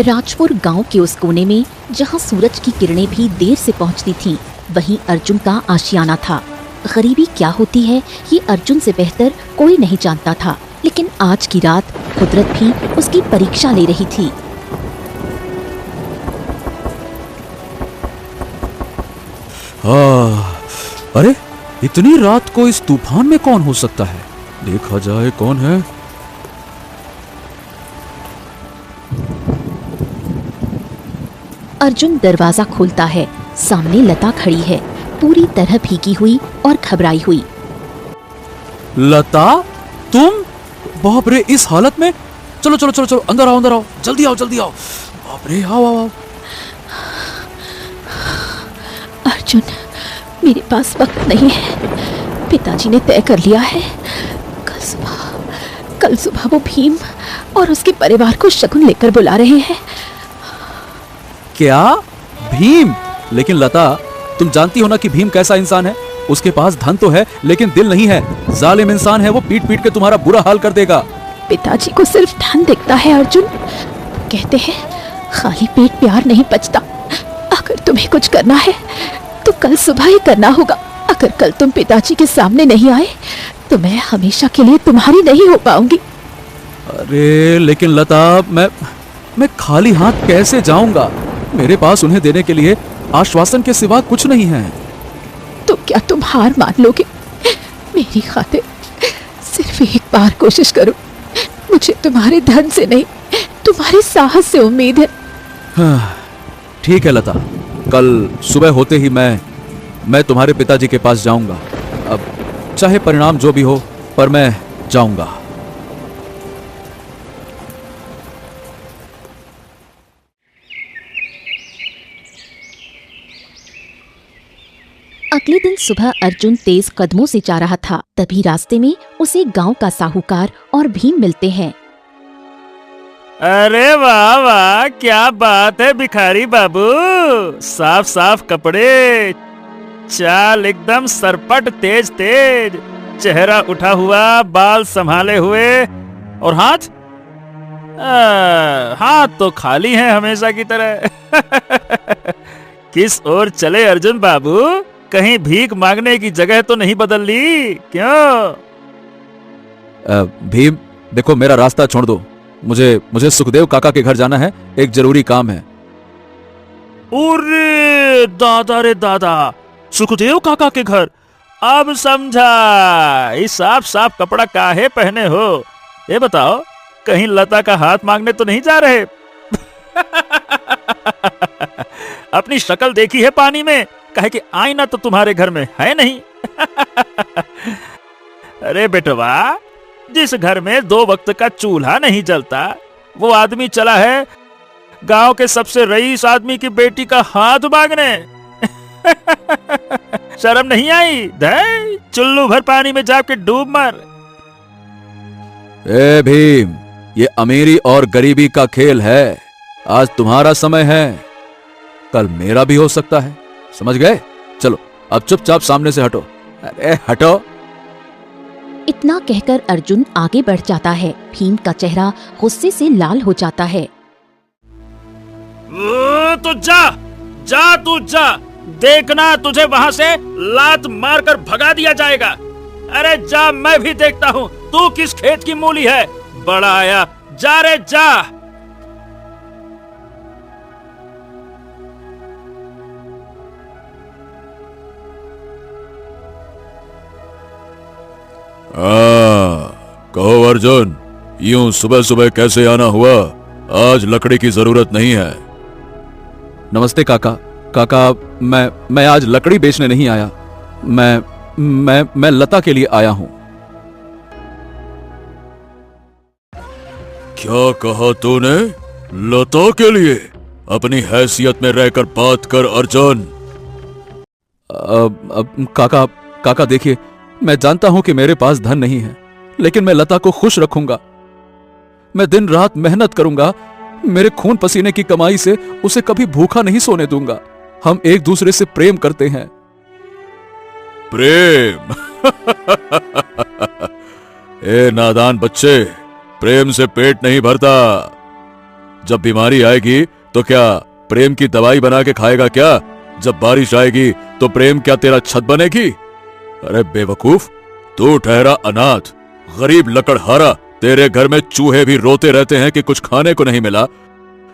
राजपुर गांव के उस कोने में जहां सूरज की किरणें भी देर से पहुंचती थीं, वहीं अर्जुन का आशियाना था। गरीबी क्या होती है ये अर्जुन से बेहतर कोई नहीं जानता था, लेकिन आज की रात कुदरत भी उसकी परीक्षा ले रही थी। अरे इतनी रात को इस तूफान में कौन हो सकता है? देखा जाए कौन है। अर्जुन दरवाजा खोलता है। सामने लता खड़ी है, पूरी तरह भीगी हुई और घबराई हुई। लता, तुम? बाप रे, इस हालत में? चलो चलो चलो चलो, अंदर आओ अंदर आओ, जल्दी आओ जल्दी आओ। बाप रे, आओ आओ आओ। अर्जुन, मेरे पास वक्त नहीं है। पिताजी ने तय कर लिया है, कल सुबह वो भीम और उसके परिवार को शगुन लेकर बुला रहे हैं। क्या? भीम? लेकिन लता, तुम जानती हो ना कि भीम कैसा इंसान है। उसके पास धन तो है लेकिन दिल नहीं है। जालिम इंसान है वो, पीट पीट के तुम्हारा बुरा हाल कर देगा। पिताजी को सिर्फ धन दिखता है अर्जुन। कहते हैं खाली पेट प्यार नहीं पचता। अगर तुम्हें कुछ करना है तो कल सुबह ही करना होगा। अगर कल तुम पिताजी के सामने नहीं आए तो मैं हमेशा के लिए तुम्हारी नहीं हो पाऊंगी। अरे लेकिन लता, मैं खाली हाथ कैसे जाऊंगा? मेरे पास उन्हें देने के लिए आश्वासन के सिवा कुछ नहीं है। तो क्या तुम हार मान लोगे? मेरी खातिर सिर्फ एक बार कोशिश करो। मुझे तुम्हारे धन से नहीं, तुम्हारे साहस से उम्मीद है। हाँ, ठीक है लता, कल सुबह होते ही मैं तुम्हारे पिताजी के पास जाऊंगा। अब चाहे परिणाम जो भी हो, पर मैं जाऊंगा। अगले दिन सुबह अर्जुन तेज कदमों से जा रहा था। तभी रास्ते में उसे गांव का साहूकार और भीम मिलते हैं। अरे वाह वाह, क्या बात है भिखारी बाबू। साफ साफ कपड़े, चाल एकदम सरपट तेज तेज, चेहरा उठा हुआ, बाल संभाले हुए, और हाथ हाथ तो खाली हैं हमेशा की तरह। किस ओर चले अर्जुन बाबू? कहीं भीख मांगने की जगह तो नहीं बदल ली क्यों? भीम, देखो मेरा रास्ता छोड़ दो। मुझे सुखदेव काका के घर जाना है, एक जरूरी काम है। अरे दादा रे दादा, सुखदेव काका के घर? अब समझा। इस साफ साफ कपड़ा काहे पहने हो? ये बताओ, कहीं लता का हाथ मांगने तो नहीं जा रहे? अपनी शक्ल देखी है पानी में? कहे कि आईना तो तुम्हारे घर में है नहीं। अरे बेटवा, जिस घर में 2 वक्त का चूल्हा नहीं जलता, वो आदमी चला है गांव के सबसे रईस आदमी की बेटी का हाथ मांगने। शर्म नहीं आई? दे चुल्लू भर पानी में जाके डूब मर। ए भीम, ये अमीरी और गरीबी का खेल है। आज तुम्हारा समय है, कल मेरा भी हो सकता है। समझ गए? चलो अब चुपचाप सामने से हटो। अरे हटो। इतना कहकर अर्जुन आगे बढ़ जाता है। भीम का चेहरा गुस्से से लाल हो जाता है। तो जा जा, तू जा, देखना तुझे वहां से लात मारकर भगा दिया जाएगा। अरे जा, मैं भी देखता हूँ तू किस खेत की मूली है। बड़ा आया, जा रे जा। कहो अर्जुन, यूं सुबह सुबह कैसे आना हुआ? आज लकड़ी की जरूरत नहीं है। नमस्ते काका। काका, मैं आज लकड़ी बेचने नहीं आया। मैं लता के लिए आया हूं। क्या कहा तूने? लता के लिए? अपनी हैसियत में रहकर बात कर अर्जुन। काका देखिए, मैं जानता हूं कि मेरे पास धन नहीं है, लेकिन मैं लता को खुश रखूंगा। मैं दिन रात मेहनत करूंगा। मेरे खून पसीने की कमाई से उसे कभी भूखा नहीं सोने दूंगा। हम एक दूसरे से प्रेम करते हैं। प्रेम? ए नादान बच्चे, प्रेम से पेट नहीं भरता। जब बीमारी आएगी तो क्या प्रेम की दवाई बना के खाएगा क्या? जब बारिश आएगी तो प्रेम क्या तेरा छत बनेगी? अरे बेवकूफ, तू ठहरा अनाथ, गरीब लकड़हारा। तेरे घर में चूहे भी रोते रहते हैं कि कुछ खाने को नहीं मिला।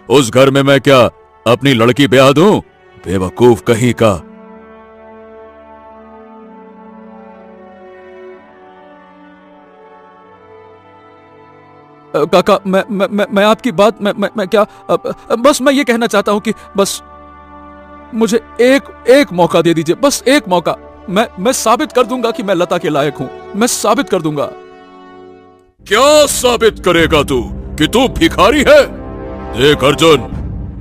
उस घर में मैं क्या अपनी लड़की ब्याह दूं? बेवकूफ कहीं का। काका, मैं आपकी बात मैं क्या बस मैं ये कहना चाहता हूं कि बस मुझे एक मौका दे दीजिए, बस एक मौका। मैं साबित कर दूंगा कि मैं लता के लायक हूं। मैं साबित कर दूंगा। क्या साबित करेगा तू कि तू भिखारी है? देख अर्जुन,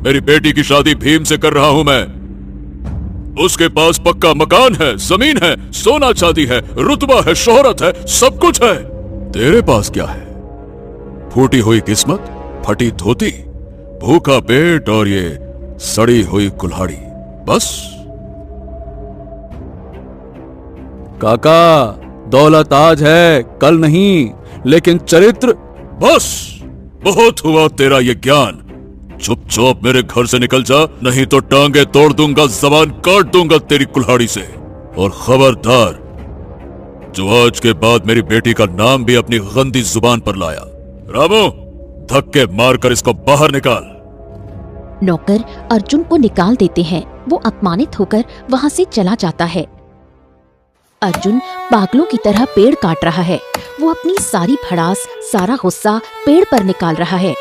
मेरी बेटी की शादी भीम से कर रहा हूं मैं। उसके पास पक्का मकान है, जमीन है, सोना चांदी है, रुतबा है, शोहरत है, सब कुछ है। तेरे पास क्या है? फूटी हुई किस्मत, फटी धोती, भूखा पेट और ये सड़ी हुई कुल्हाड़ी, बस। काका, दौलत आज है, कल नहीं, लेकिन चरित्र। बस, बहुत हुआ तेरा ये ज्ञान। चुपचाप मेरे घर से निकल जा, नहीं तो टांगे तोड़ दूंगा, जबान काट दूंगा तेरी कुल्हाड़ी से। और खबरदार, जो आज के बाद मेरी बेटी का नाम भी अपनी गंदी जुबान पर लाया। रामू, धक्के मारकर इसको बाहर निकाल। नौकर अर्जुन को निकाल देते हैं। वो अपमानित होकर वहां से चला जाता है। अर्जुन पागलों की तरह पेड़ काट रहा है। वो अपनी सारी भड़ास, सारा गुस्सा पेड़ पर निकाल रहा है।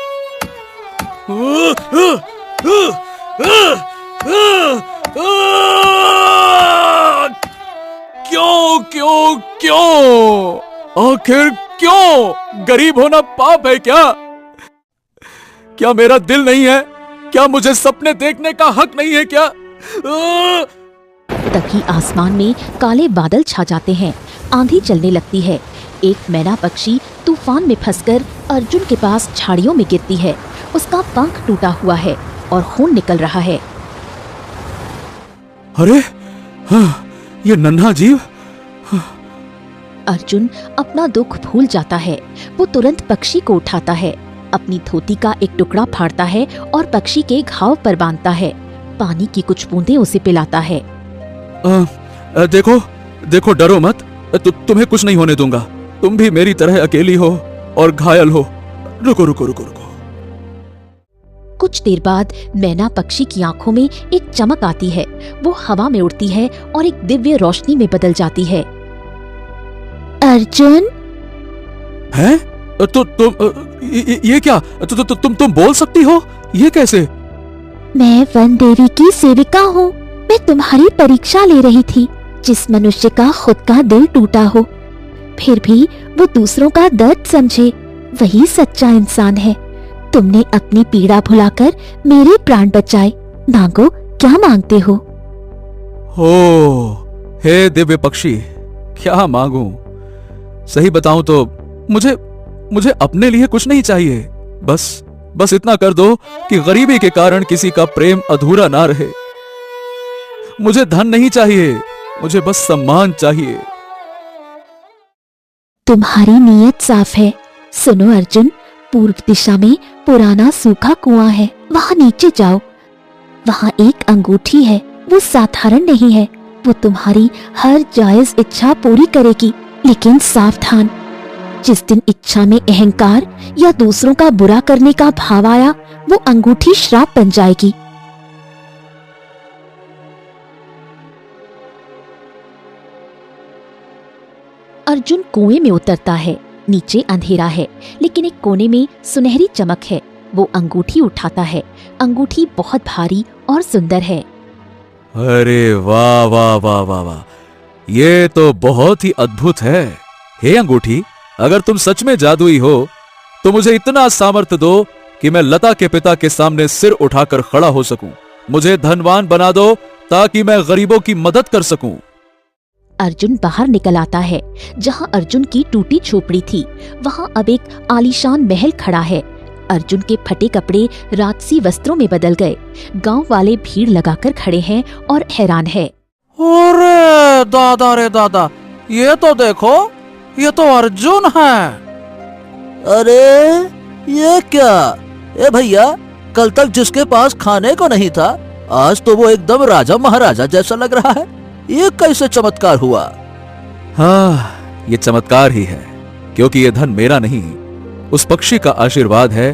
क्यों क्यों क्यों? आखिर क्यों? गरीब होना पाप है क्या? क्या मेरा दिल नहीं है? क्या मुझे सपने देखने का हक नहीं है क्या? तभी आसमान में काले बादल छा जाते हैं। आंधी चलने लगती है। एक मैना पक्षी तूफान में फंसकर अर्जुन के पास झाड़ियों में गिरती है। उसका पंख टूटा हुआ है और खून निकल रहा है। अरे ये नन्हा जीव। अर्जुन अपना दुख भूल जाता है। वो तुरंत पक्षी को उठाता है, अपनी धोती का एक टुकड़ा फाड़ता है और पक्षी के घाव पर बांधता है। पानी की कुछ बूंदें उसे पिलाता है। देखो देखो, डरो मत, तुम्हें कुछ नहीं होने दूंगा। तुम भी मेरी तरह अकेली हो और घायल हो। रुको रुको रुको रुको। कुछ देर बाद मैना पक्षी की आंखों में एक चमक आती है। वो हवा में उड़ती है और एक दिव्य रोशनी में बदल जाती है। अर्जुन, हैं? ये क्या? तुम बोल सकती हो? ये कैसे? मैं वन देवी की सेविका हूँ। मैं तुम्हारी परीक्षा ले रही थी। जिस मनुष्य का खुद का दिल टूटा हो, फिर भी वो दूसरों का दर्द समझे, वही सच्चा इंसान है। तुमने अपनी पीड़ा भुलाकर मेरे प्राण बचाए। मांगो, क्या मांगते हो? हे दिव्य पक्षी, क्या मांगूं? सही बताऊं तो मुझे अपने लिए कुछ नहीं चाहिए। बस इतना कर दो कि गरीबी के कारण किसी का प्रेम अधूरा ना रहे। मुझे धन नहीं चाहिए, मुझे बस सम्मान चाहिए। तुम्हारी नीयत साफ है। सुनो अर्जुन, पूर्व दिशा में पुराना सूखा कुआं है, वहां नीचे जाओ। वहां एक अंगूठी है, वो साधारण नहीं है। वो तुम्हारी हर जायज इच्छा पूरी करेगी। लेकिन सावधान, जिस दिन इच्छा में अहंकार या दूसरों का बुरा करने का भाव आया, वो अंगूठी श्राप बन जाएगी। अर्जुन कुएं में उतरता है। नीचे अंधेरा है, लेकिन एक कोने में सुनहरी चमक है। वो अंगूठी उठाता है। अंगूठी बहुत भारी और सुंदर है। अरे वाह वाह वाह वाह वाह, ये तो बहुत ही अद्भुत है। हे अंगूठी, अगर तुम सच में जादुई हो तो मुझे इतना सामर्थ्य दो कि मैं लता के पिता के सामने सिर उठाकर खड़ा हो सकूं। मुझे धनवान बना दो ताकि मैं गरीबों की मदद कर सकूं। अर्जुन बाहर निकल आता है। जहां अर्जुन की टूटी झोपड़ी थी, वहां अब एक आलीशान महल खड़ा है। अर्जुन के फटे कपड़े राजसी वस्त्रों में बदल गए। गांव वाले भीड़ लगाकर खड़े हैं और हैरान है। अरे दादा रे दादा, ये तो देखो, ये तो अर्जुन है। अरे ये क्या? ए भैया, कल तक जिसके पास खाने को नहीं था, आज तो वो एकदम राजा महाराजा जैसा लग रहा है। ये कैसे चमत्कार हुआ? हाँ, ये चमत्कार ही है, क्योंकि ये धन मेरा नहीं, उस पक्षी का आशीर्वाद है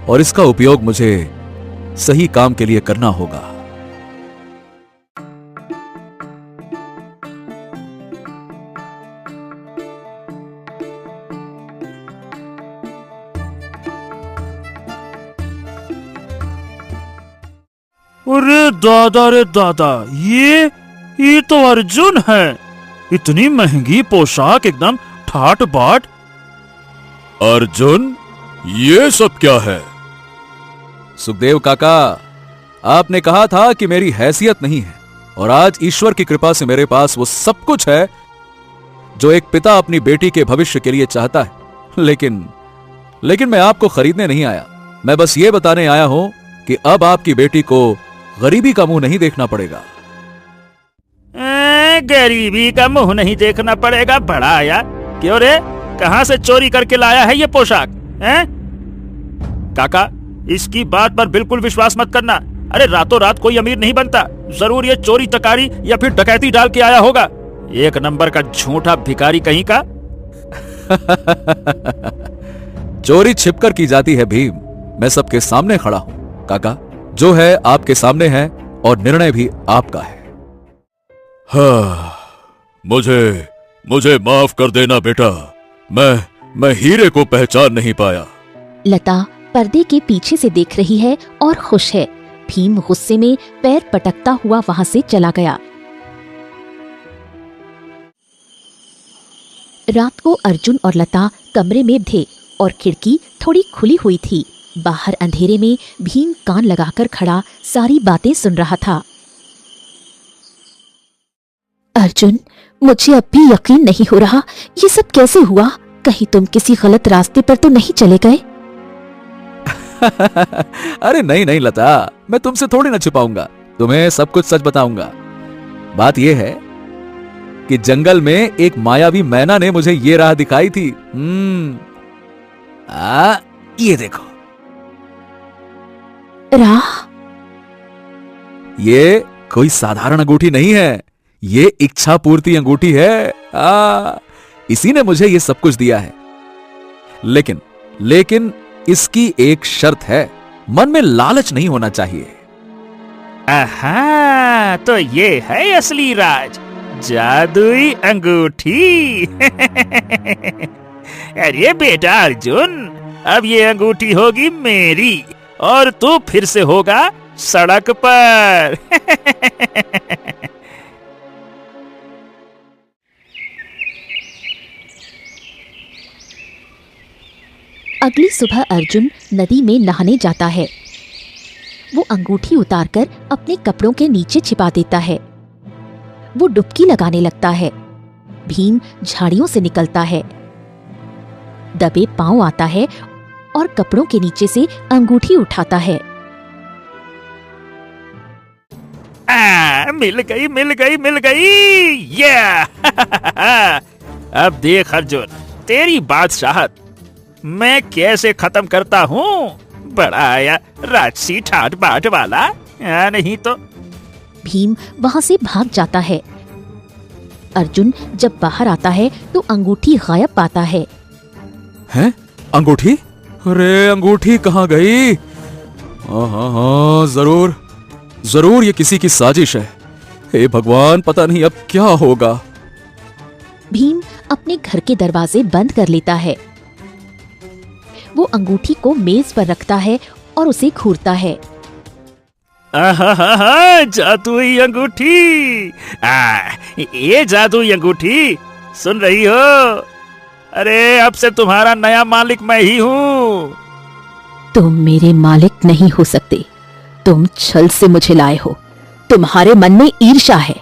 और इसका उपयोग मुझे सही काम के लिए करना होगा। अरे दादा रे दादा, ये तो अर्जुन है। इतनी महंगी पोशाक, एकदम ठाट बाट। अर्जुन, ये सब क्या है? सुखदेव काका, आपने कहा था कि मेरी हैसियत नहीं है, और आज ईश्वर की कृपा से मेरे पास वो सब कुछ है जो एक पिता अपनी बेटी के भविष्य के लिए चाहता है। लेकिन मैं आपको खरीदने नहीं आया। मैं बस ये बताने आया हूं कि अब आपकी बेटी को गरीबी का मुंह नहीं देखना पड़ेगा। गरीबी का मुंह नहीं देखना पड़ेगा? बड़ा आया। क्यों रे, कहां से चोरी करके लाया है ये पोशाक? काका, इसकी बात पर बिल्कुल विश्वास मत करना। अरे रातों रात कोई अमीर नहीं बनता। जरूर ये चोरी टकारी या फिर डकैती डाल के आया होगा। एक नंबर का झूठा भिखारी कहीं का। चोरी छिपकर की जाती है भीम। मैं सबके सामने खड़ा हूं काका। जो है आपके सामने है और निर्णय भी आपका है। हाँ, मुझे माफ कर देना बेटा। मैं हीरे को पहचान नहीं पाया। लता पर्दे के पीछे से देख रही है और खुश है। भीम गुस्से में पैर पटकता हुआ वहां से चला गया। रात को अर्जुन और लता कमरे में थे और खिड़की थोड़ी खुली हुई थी। बाहर अंधेरे में भीम कान लगाकर खड़ा सारी बातें सुन रहा था। अर्जुन, मुझे अब भी यकीन नहीं हो रहा, ये सब कैसे हुआ? कहीं तुम किसी गलत रास्ते पर तो नहीं चले गए? अरे नहीं लता, मैं तुमसे थोड़ी ना छिपाऊंगा। तुम्हें सब कुछ सच बताऊंगा। बात यह है कि जंगल में एक मायावी मैना ने मुझे ये राह दिखाई थी। ये देखो। राह? ये कोई साधारण अंगूठी नहीं है, ये इच्छा पूर्ति अंगूठी है। इसी ने मुझे ये सब कुछ दिया है। लेकिन इसकी एक शर्त है, मन में लालच नहीं होना चाहिए। आहा, तो ये है असली राज, जादुई अंगूठी। अरे बेटा अर्जुन, अब ये अंगूठी होगी मेरी और तू फिर से होगा सड़क पर। अगली सुबह अर्जुन नदी में नहाने जाता है। वो अंगूठी उतारकर अपने कपड़ों के नीचे छिपा देता है। वो डुबकी लगाने लगता है। भीम झाड़ियों से निकलता है, दबे पांव आता है और कपड़ों के नीचे से अंगूठी उठाता है। मिल गई। ये अब देख अर्जुन, तेरी बादशाहत मैं कैसे खत्म करता हूँ। बड़ा आया राजसी ठाट बाट वाला। नहीं तो। भीम वहां से भाग जाता है। अर्जुन जब बाहर आता है तो अंगूठी गायब पाता है। हैं? अंगूठी? अरे अंगूठी कहाँ गई? हाँ, जरूर ये किसी की साजिश है। हे भगवान, पता नहीं अब क्या होगा। भीम अपने घर के दरवाजे बंद कर लेता है। वो अंगूठी को मेज पर रखता है और उसे घूरता है। जादुई अंगूठी। ये जादुई अंगूठी, सुन रही हो? अरे अब से तुम्हारा नया मालिक मैं ही हूँ। तुम मेरे मालिक नहीं हो सकते। तुम छल से मुझे लाए हो। तुम्हारे मन में ईर्ष्या है।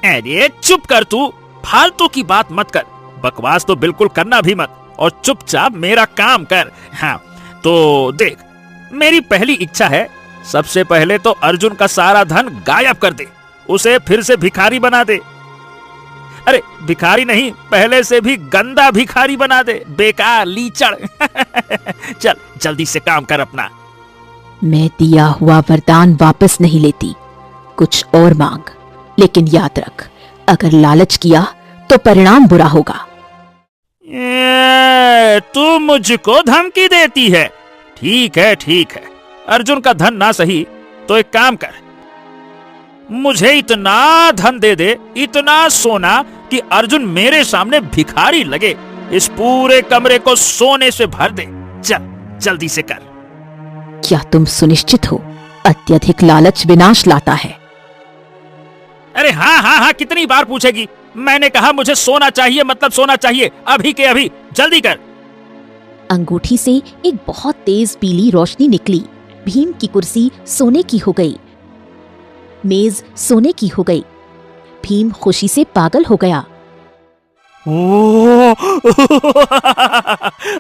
अरे चुप कर तू, फालतू की बात मत कर। बकवास तो बिल्कुल करना भी मत और चुपचाप मेरा काम कर। हाँ तो देख, मेरी पहली इच्छा है, सबसे पहले तो अर्जुन का सारा धन गायब कर दे, उसे फिर से भिखारी बना दे। अरे भिखारी नहीं, पहले से भी गंदा भिखारी बना दे, बेकार लीचड़। चल जल्दी से काम कर अपना। मैं दिया हुआ वरदान वापस नहीं लेती, कुछ और मांग, लेकिन याद रख, अगर लालच किया तो परिणाम बुरा होगा। तू मुझको धमकी देती है? ठीक है ठीक है, अर्जुन का धन ना सही तो एक काम कर, मुझे इतना धन दे दे, इतना सोना कि अर्जुन मेरे सामने भिखारी लगे। इस पूरे कमरे को सोने से भर दे। चल जल्दी से कर। क्या तुम सुनिश्चित हो? अत्यधिक लालच विनाश लाता है। अरे हाँ हाँ हाँ, कितनी बार पूछेगी? मैंने कहा मुझे सोना चाहिए, मतलब सोना चाहिए, अभी के अभी, जल्दी कर। अंगूठी से एक बहुत तेज पीली रोशनी निकली। भीम की कुर्सी सोने की हो गई, मेज सोने की हो गई। भीम खुशी से पागल हो गया। ओ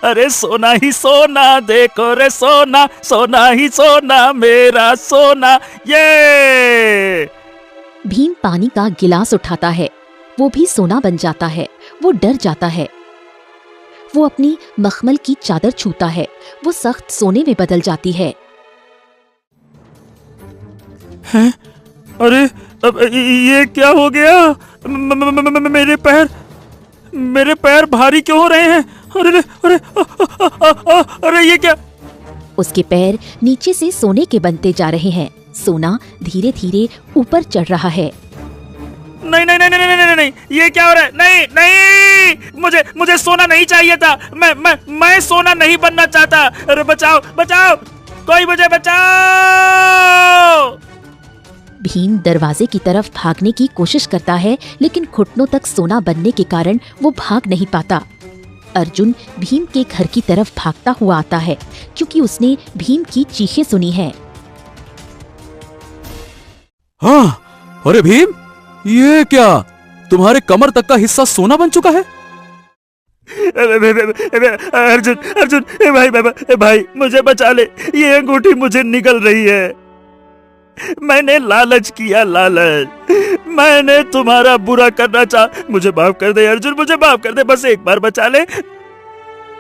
अरे सोना ही सोना, देखो रे सोना, सोना ही सोना, मेरा सोना। ये भीम पानी का गिलास उठाता है, वो भी सोना बन जाता है। वो डर जाता है। वो अपनी मखमल की चादर छूता है, वो सख्त सोने में बदल जाती है। हैं? अरे अब ये क्या हो गया? मेरे पैर भारी क्यों हो रहे हैं? अरे अरे अरे ये क्या? उसके पैर नीचे से सोने के बनते जा रहे हैं। सोना धीरे धीरे ऊपर चढ़ रहा है। नहीं नहीं नहीं नहीं नहीं नहीं नहीं, ये क्या हो रहा है? नहीं नहीं, मुझे सोना नहीं चाहिए था। मैं सोना नहीं बनना चाहता। अरे बचाओ बचाओ, कोई मुझे बचाओ। भीम दरवाजे की तरफ भागने की कोशिश करता है, लेकिन घुटनों तक सोना बनने के कारण वो भाग नहीं पाता। अर्जुन भीम के घर की तरफ भागता हुआ आता है, क्योंकि उसने भीम की चीखें सुनी हैं। हाँ, अरे भीम, ये क्या? तुम्हारे कमर तक का हिस्सा सोना बन चुका है? अर्जुन अर्जुन, भाई मुझे बचा ले, ये अंगूठी मुझे निकल रही है। मैंने लालच किया, लालच। मैंने तुम्हारा बुरा करना चाहा। मुझे माफ कर दे अर्जुन, मुझे माफ कर दे, बस एक बार बचा ले।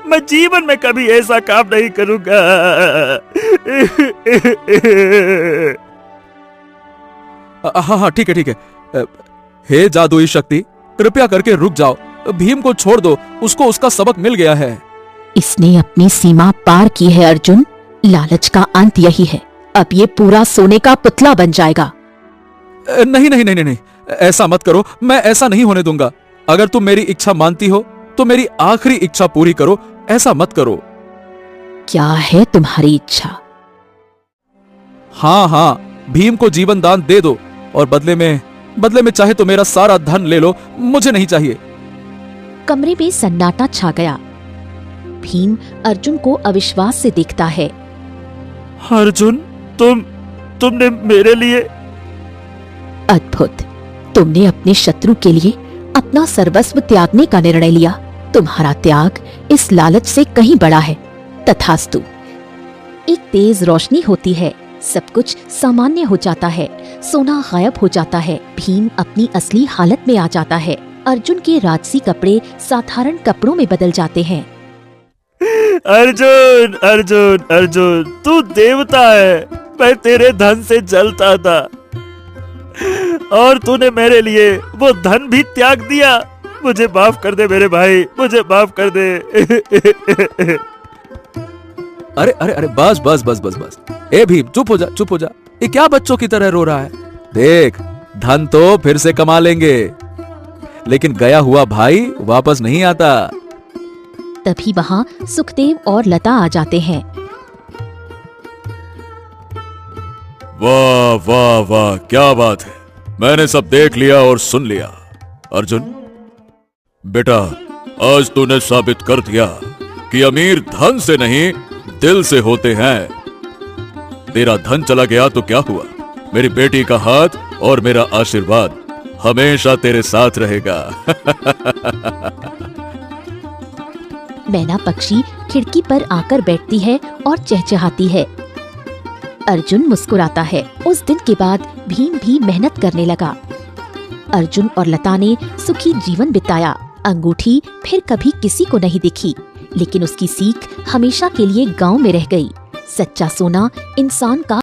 मैं जीवन में कभी ऐसा काम नहीं करूंगा। हाँ हाँ, ठीक है ठीक है। हे जादुई शक्ति, कृपया करके रुक जाओ। भीम को छोड़ दो, उसको उसका सबक मिल गया है। इसने अपनी सीमा पार की है अर्जुन। लालच का अंत यही है। अब ये पूरा सोने का पुतला बन जाएगा। नहीं नहीं नहीं नहीं, ऐसा मत करो। मैं ऐसा नहीं होने दूंगा। अगर तुम मेरी इच्छा मानती हो तो मेरी आखिरी इच्छा पूरी करो। ऐसा मत करो। क्या है तुम्हारी इच्छा? हाँ हाँ, भीम को जीवन दान दे दो और बदले में चाहे तो मेरा सारा धन ले लो, मुझे नहीं चाहिए। कमरे में सन्नाटा छा गया। भीम अर्जुन को अविश्वास से देखता है। अर्जुन, तुमने मेरे लिए? अद्भुत, तुमने अपने शत्रु के लिए अपना सर्वस्व त्यागने का निर्णय लिया। तुम्हारा त्याग इस लालच से कहीं बड़ा है। तथास्तु। एक तेज रोशनी होती है, सब कुछ सामान्य हो जाता है। सोना गायब हो जाता है। भीम अपनी असली हालत में आ जाता है। अर्जुन के राजसी कपड़े साधारण कपड़ों में बदल जाते हैं। अर्जुन अर्जुन अर्जुन, तू देवता है। मैं तेरे धन से जलता था और तूने मेरे लिए वो धन भी त्याग दिया। मुझे माफ कर दे मेरे भाई, मुझे माफ कर दे। अरे अरे अरे, बस बस बस बस बस। ए भीम, चुप हो जा, चुप हो जा। ये क्या बच्चों की तरह रो रहा है? देख, धन तो फिर से कमा लेंगे, लेकिन गया हुआ भाई वापस नहीं आता। तभी वहां सुखदेव और लता आ जाते हैं। वाह वाह वाह, क्या बात है। मैंने सब देख लिया और सुन लिया। अर्जुन बेटा, आज तूने साबित कर दिया कि अमीर धन से नहीं, दिल से होते हैं। तेरा धन चला गया तो क्या हुआ? मेरी बेटी का हाथ और मेरा आशीर्वाद हमेशा तेरे साथ रहेगा। मैना पक्षी खिड़की पर आकर बैठती है और चहचहाती है। अर्जुन मुस्कुराता है। उस दिन के बाद भीम भी मेहनत करने लगा। अर्जुन और लता ने सुखी जीवन बिताया। अंगूठी फिर कभी किसी को नहीं दिखी, लेकिन उसकी सीख हमेशा के लिए गांव में रह गई। सच्चा सोना इंसान का